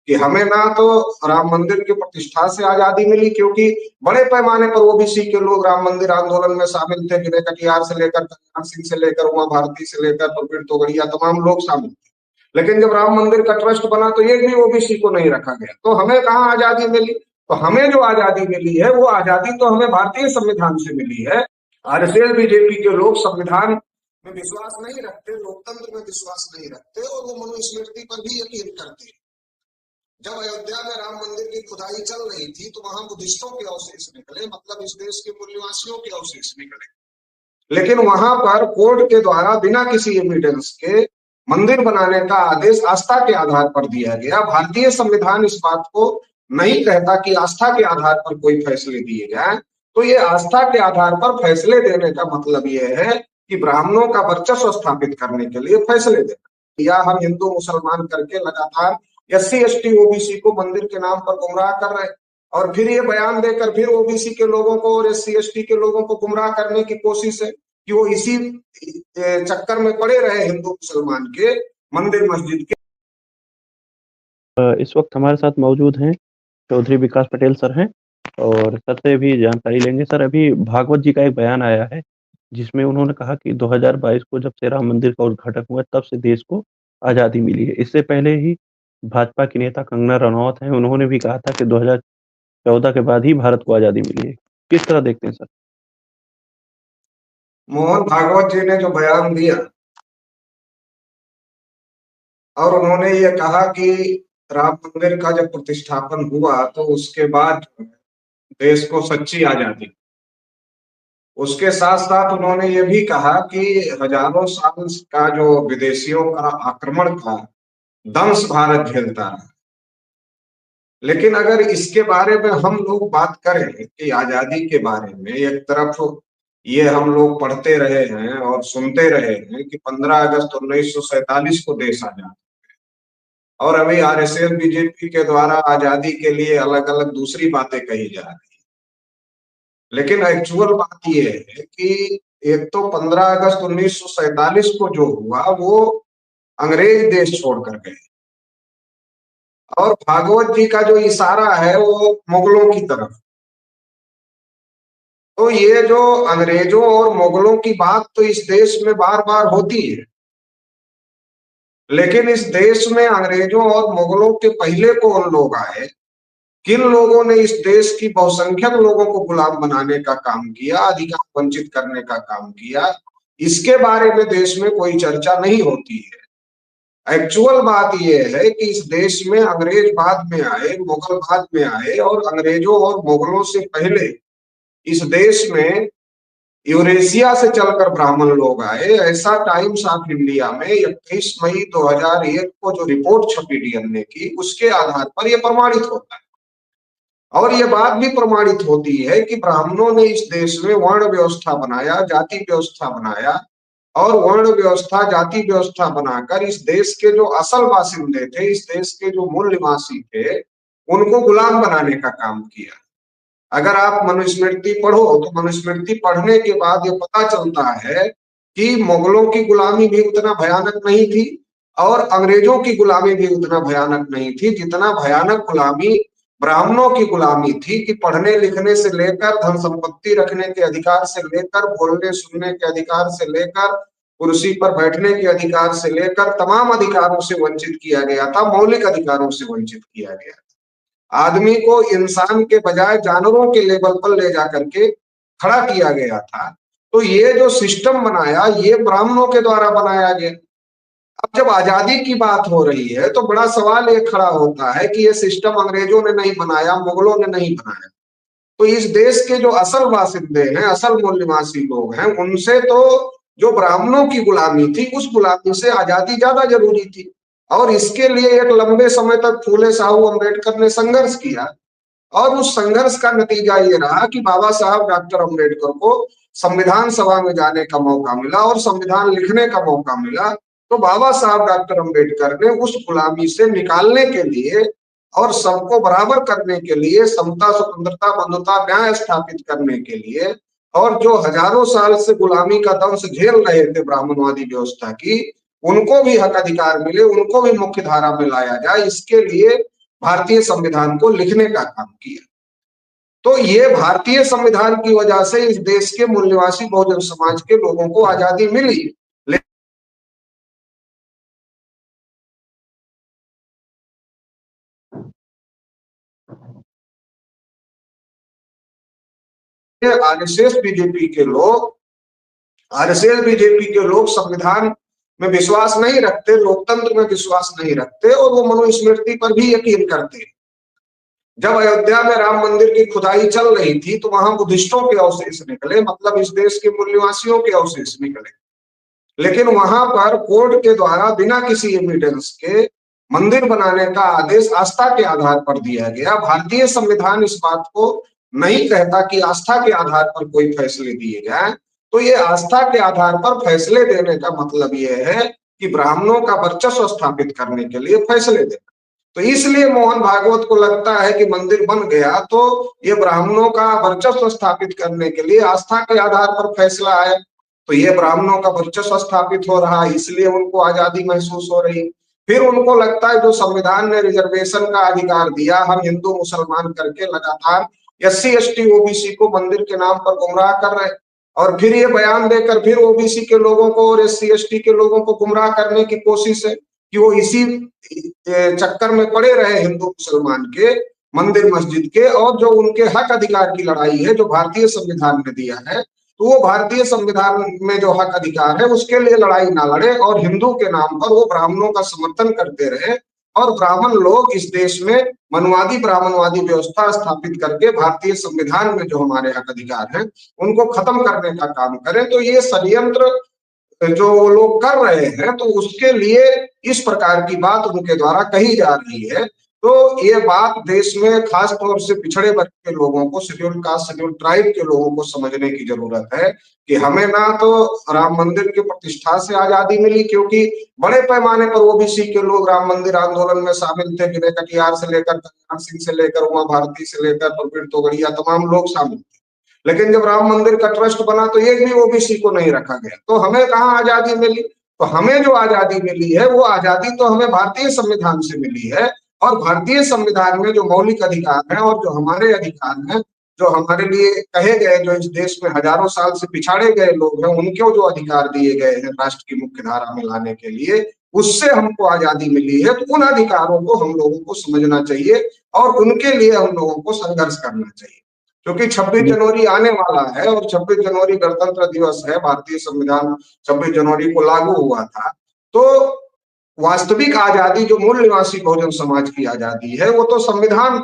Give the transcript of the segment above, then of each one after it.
कि हमें ना तो राम मंदिर की प्रतिष्ठा से आजादी मिली, क्योंकि बड़े पैमाने पर ओबीसी के लोग राम मंदिर आंदोलन में शामिल थे। विनय कटियार से लेकर कल्याण सिंह से लेकर उमा भारती से लेकर प्रवीण तोगड़िया, तमाम लोग शामिल थे। लेकिन जब राम मंदिर का ट्रस्ट बना तो एक भी ओबीसी को नहीं रखा गया। तो हमें कहाँ आजादी मिली? तो हमें जो आजादी मिली है वो आजादी तो हमें भारतीय संविधान से मिली है। आरएसएस बीजेपी के लोग संविधान में विश्वास नहीं रखते, लोकतंत्र में विश्वास नहीं रखते, और वो मनुस्मृति पर भी यकीन करते हैं। जब अयोध्या में राम मंदिर की खुदाई चल रही थी तो वहां बुद्धिस्टों के अवशेष निकले, मतलब इस देश के मूल्यवासियों के अवशेष निकले। लेकिन वहां पर कोर्ट के द्वारा बिना किसी एविडेंस के मंदिर बनाने का आदेश आस्था के आधार पर दिया गया। भारतीय संविधान इस बात को नहीं कहता कि आस्था के आधार पर कोई फैसले दिए जाए। तो ये आस्था के आधार पर फैसले देने का मतलब ये है कि ब्राह्मणों का वर्चस्व स्थापित करने के लिए फैसले देना, या हम हिंदू मुसलमान करके लगातार SC ST OBC को मंदिर के नाम पर गुमराह कर रहे हैं, और फिर ये बयान देकर फिर OBC के लोगों को और SC ST के लोगों को गुमराह करने की कोशिश है कि वो इसी चक्कर में पड़े रहे हिंदू मुसलमान के मंदिर मस्जिद के। इस वक्त हमारे साथ मौजूद हैं चौधरी विकास पटेल सर हैं, और सर से भी जानकारी लेंगे। सर, अभी भागवत जी का एक बयान आया है जिसमें उन्होंने कहा कि 2022 को जब से राम मंदिर का उद्घाटन हुआ तब से देश को आज़ादी मिली है। इससे पहले ही भाजपा की नेता कंगना रनौत हैं, उन्होंने भी कहा था कि 2014 के बाद ही भारत को आज़ादी मिली है। किस तरह देखते हैं सर? मोहन भागवत जी ने जो बयान दिया और उन्होंने ये कहा कि राम मंदिर का जब प्रतिष्ठापन हुआ तो उसके बाद देश को सच्ची आजादी, उसके साथ साथ उन्होंने ये भी कहा कि हजारों साल का जो विदेशियों का आक्रमण का दंश भारत झेलता रहा। लेकिन अगर इसके बारे में हम लोग बात करें कि आजादी के बारे में, एक तरफ ये हम लोग पढ़ते रहे हैं और सुनते रहे हैं कि 15 अगस्त 1947 को देश आजाद, और अभी आरएसएस बीजेपी के द्वारा आजादी के लिए अलग अलग दूसरी बातें कही जा रही है। लेकिन एक्चुअल बात ये है कि एक तो 15 अगस्त 1947 को जो हुआ वो अंग्रेज देश छोड़कर गए, और भागवत जी का जो इशारा है वो मुगलों की तरफ। तो ये जो अंग्रेजों और मुगलों की बात तो इस देश में बार बार होती है, लेकिन इस देश में अंग्रेजों और मुगलों के पहले कौन लोग आए, किन लोगों ने इस देश की बहुसंख्यक लोगों को गुलाम बनाने का काम किया, अधिकार वंचित करने का काम किया, इसके बारे में देश में कोई चर्चा नहीं होती है। एक्चुअल बात यह है कि इस देश में अंग्रेज बाद में आए, मुगल बाद में आए, और अंग्रेजों और मुगलों से पहले इस देश में यूरेशिया से चलकर ब्राह्मण लोग आए। ऐसा टाइम्स ऑफ इंडिया में 21 मई 2001 को जो रिपोर्ट छपी डीएनए की, उसके आधार पर यह प्रमाणित होता है। और ये बात भी प्रमाणित होती है कि ब्राह्मणों ने इस देश में वर्ण व्यवस्था बनाया, जाति व्यवस्था बनाया, और वर्ण व्यवस्था, जाति व्यवस्था बनाकर इस देश के जो असल बासिंदे थे, इस देश के जो मूल निवासी थे, उनको गुलाम बनाने का काम किया। अगर आप मनुस्मृति पढ़ो तो मनुस्मृति पढ़ने के बाद ये पता चलता है कि मुगलों की गुलामी भी उतना भयानक नहीं थी और अंग्रेजों की गुलामी भी उतना भयानक नहीं थी जितना भयानक गुलामी ब्राह्मणों की गुलामी थी, कि पढ़ने लिखने से लेकर धन संपत्ति रखने के अधिकार से लेकर, बोलने सुनने के अधिकार से लेकर, कुर्सी पर बैठने के अधिकार से लेकर, तमाम अधिकारों से वंचित किया गया था, मौलिक अधिकारों से वंचित किया गया। आदमी को इंसान के बजाय जानवरों के लेवल पर ले जाकर के खड़ा किया गया था। तो ये जो सिस्टम बनाया ये ब्राह्मणों के द्वारा बनाया गया। अब जब आजादी की बात हो रही है तो बड़ा सवाल ये खड़ा होता है कि ये सिस्टम अंग्रेजों ने नहीं बनाया, मुगलों ने नहीं बनाया। तो इस देश के जो असल बासिंदे हैं, असल मूल निवासी लोग हैं, उनसे तो जो ब्राह्मणों की गुलामी थी, उस गुलामी से आजादी ज्यादा जरूरी थी। और इसके लिए एक लंबे समय तक फूले साहू अम्बेडकर ने संघर्ष किया, और उस संघर्ष का नतीजा ये रहा कि बाबा साहब डॉक्टर अम्बेडकर को संविधान सभा में जाने का मौका मिला और संविधान लिखने का मौका मिला। तो बाबा साहब डॉक्टर अम्बेडकर ने उस गुलामी से निकालने के लिए और सबको बराबर करने के लिए, समता, स्वतंत्रता, बंधुता, न्याय स्थापित करने के लिए, और जो हजारों साल से गुलामी का दंश झेल रहे थे ब्राह्मणवादी व्यवस्था की, उनको भी हक अधिकार मिले, उनको भी मुख्य धारा में लाया जाए, इसके लिए भारतीय संविधान को लिखने का काम किया। तो ये भारतीय संविधान की वजह से इस देश के मूल्यवासी बहुजन समाज के लोगों को आजादी मिली। आरएसएस बीजेपी के लोग संविधान में विश्वास नहीं रखते, लोकतंत्र में विश्वास नहीं रखते और वो मनुस्मृति पर भी यकीन करते हैं। जब अयोध्या में राम मंदिर की खुदाई चल रही थी तो वहां बुद्धिस्टों के अवशेष निकले, मतलब इस देश के मूल्यवासियों के अवशेष निकले, लेकिन वहां पर कोर्ट के द्वारा बिना किसी एविडेंस के मंदिर बनाने का आदेश आस्था के आधार पर दिया गया। भारतीय संविधान इस बात को नहीं कहता कि आस्था के आधार पर कोई फैसले दिए जाए, तो ये आस्था के आधार पर फैसले देने का मतलब ये है कि ब्राह्मणों का वर्चस्व स्थापित करने के लिए फैसले देना। तो इसलिए मोहन भागवत को लगता है कि मंदिर बन गया तो ये ब्राह्मणों का वर्चस्व स्थापित करने के लिए आस्था के आधार पर फैसला आया, तो ये ब्राह्मणों का वर्चस्व स्थापित हो रहा, इसलिए उनको आजादी महसूस हो रही। फिर उनको लगता है जो संविधान ने रिजर्वेशन का अधिकार दिया, हम हिंदू मुसलमान करके लगातार SC ST OBC को मंदिर के नाम पर गुमराह कर रहे, और फिर ये बयान देकर फिर OBC के लोगों को और SC ST के लोगों को गुमराह करने की कोशिश है कि वो इसी चक्कर में पड़े रहे हिंदू मुसलमान के, मंदिर मस्जिद के, और जो उनके हक अधिकार की लड़ाई है जो भारतीय संविधान ने दिया है, तो वो भारतीय संविधान में जो हक अधिकार है उसके लिए लड़ाई ना लड़े और हिंदू के नाम पर वो ब्राह्मणों का समर्थन करते रहे, और ब्राह्मण लोग इस देश में मनुवादी ब्राह्मणवादी व्यवस्था स्थापित करके भारतीय संविधान में जो हमारे हक अधिकार हैं उनको खत्म करने का काम करें। तो ये षड्यंत्र जो वो लोग कर रहे हैं, तो उसके लिए इस प्रकार की बात उनके द्वारा कही जा रही है। तो ये बात देश में खास तौर से पिछड़े वर्ग के लोगों को, शेड्यूल कास्ट शेड्यूल ट्राइब के लोगों को समझने की जरूरत है कि हमें ना तो राम मंदिर की प्रतिष्ठा से आजादी मिली, क्योंकि बड़े पैमाने पर OBC के लोग राम मंदिर आंदोलन में शामिल थे, विनय कटियार से लेकर कल्याण सिंह से लेकर उमा भारती से लेकर प्रवीण तोगड़िया, तमाम लोग शामिल थे। लेकिन जब राम मंदिर का ट्रस्ट बना तो एक भी OBC को नहीं रखा गया, तो हमें कहाँ आजादी मिली? तो हमें जो आजादी मिली है वो आजादी तो हमें भारतीय संविधान से मिली है, और भारतीय संविधान में जो मौलिक अधिकार हैं और जो हमारे अधिकार हैं, जो हमारे लिए कहे गए, जो इस देश में हजारों साल से पिछाड़े गए लोग हैं उनको जो अधिकार दिए गए हैं राष्ट्र की मुख्य धारा में लाने के लिए, उससे हमको आजादी मिली है। तो उन अधिकारों को हम लोगों को समझना चाहिए और उनके लिए हम लोगों को संघर्ष करना चाहिए, क्योंकि 26 जनवरी आने वाला है और 26 जनवरी गणतंत्र दिवस है। भारतीय संविधान 26 जनवरी को लागू हुआ था, तो वास्तविक आजादी जो मूल निवासी बहुजन समाज की आजादी है वो तो संविधान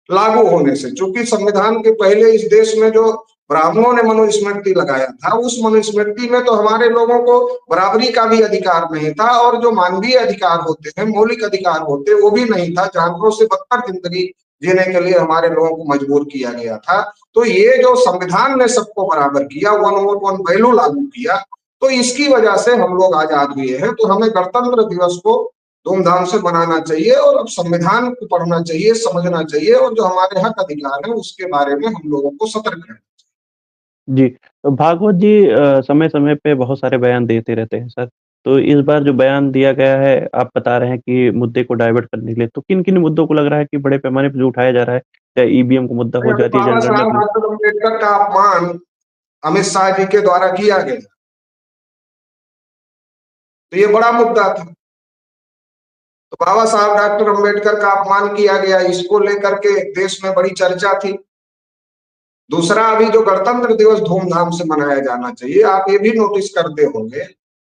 लागू होने से, चूंकि संविधान के पहले इस देश में जो ब्राह्मणों ने मनुस्मृति लगाया था उस मनुस्मृति में तो हमारे लोगों को बराबरी का भी अधिकार नहीं था, और जो मानवीय अधिकार होते हैं, मौलिक अधिकार होते वो भी नहीं था। जानवरों से बदतर जिंदगी जीने के लिए हमारे लोगों को मजबूर किया गया था। तो ये जो संविधान ने सबको बराबर किया, 1 वोट 1 वैल्यू लागू किया, तो इसकी वजह से हम लोग आजाद हुए हैं। तो हमें गणतंत्र दिवस को धूमधाम से मनाना चाहिए और संविधान को पढ़ना चाहिए, समझना चाहिए, और जो हमारे हक अधिकार है उसके बारे में हम लोगों को सतर्क रहना चाहिए। जी, तो भागवत जी समय-समय पे बहुत सारे बयान देते रहते हैं सर। तो इस बार जो बयान दिया गया है, आप बता रहे हैं कि मुद्दे को डाइवर्ट करने के लिए, तो किन-किन मुद्दों को लग रहा है कि बड़े पैमाने पे जो उठाया जा रहा है? चाहे EVM का मुद्दा हो, जातीय बाबा जनगणना साहब का डॉक्टर अम्बेडकर का अपमान अमित शाह जी के द्वारा किया गया, तो ये बड़ा मुद्दा था। तो बाबा साहब डॉक्टर अम्बेडकर का अपमान किया गया, इसको लेकर के देश में बड़ी चर्चा थी। दूसरा, अभी जो गणतंत्र दिवस धूमधाम से मनाया जाना चाहिए, आप ये भी नोटिस करते होंगे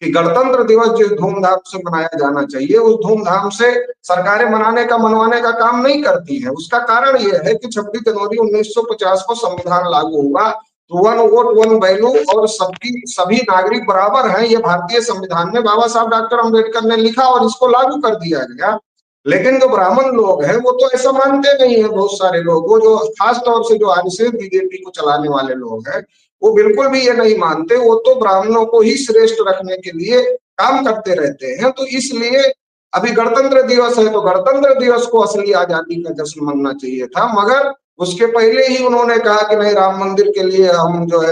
कि गणतंत्र दिवस जिस धूमधाम से मनाया जाना चाहिए उस धूमधाम से सरकारें मनाने का मनवाने का काम नहीं करती है। उसका कारण यह है कि 26 जनवरी 1950 को संविधान लागू हुआ, तो 1 वोट 1 वैल्यू और सभी नागरिक बराबर हैं, ये भारतीय संविधान में बाबा साहब डॉक्टर अम्बेडकर ने लिखा और इसको लागू कर दिया गया। लेकिन जो ब्राह्मण लोग हैं वो तो ऐसा मानते नहीं है, बहुत सारे लोग, वो जो खास तौर से जो आरएसएस बीजेपी को चलाने वाले लोग हैं वो बिल्कुल भी ये नहीं मानते, वो तो ब्राह्मणों को ही श्रेष्ठ रखने के लिए काम करते रहते हैं। तो इसलिए अभी गणतंत्र दिवस है तो गणतंत्र दिवस को असली आजादी का जश्न मनना चाहिए था, मगर उसके पहले ही उन्होंने कहा कि नहीं, राम मंदिर के लिए हम जो है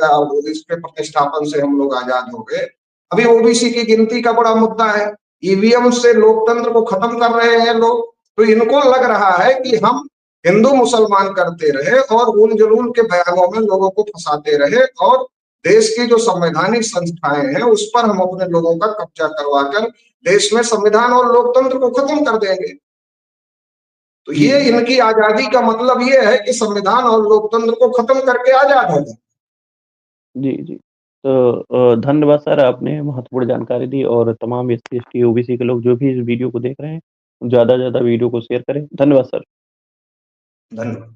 इसके प्रतिष्ठापन से हम लोग आजाद हो गए। अभी OBC की गिनती का बड़ा मुद्दा है, EVM से लोकतंत्र को खत्म कर रहे हैं लोग, तो इनको लग रहा है कि हम हिंदू मुसलमान करते रहे और उन जलूल के बयानों में लोगों को फंसाते रहे और देश की जो संवैधानिक संस्थाएं हैं उस पर हम अपने लोगों का कब्जा करवाकर देश में संविधान और लोकतंत्र को खत्म कर देंगे। तो ये इनकी आजादी का मतलब ये है कि संविधान और लोकतंत्र को खत्म करके आजाद हो जाए। जी, जी। तो धन्यवाद सर, आपने महत्वपूर्ण जानकारी दी और तमाम एससी, एसटी, ओबीसी के लोग जो भी इस वीडियो को देख रहे हैं, ज़्यादा से ज़्यादा वीडियो को शेयर करें। धन्यवाद सर। धन्यवाद।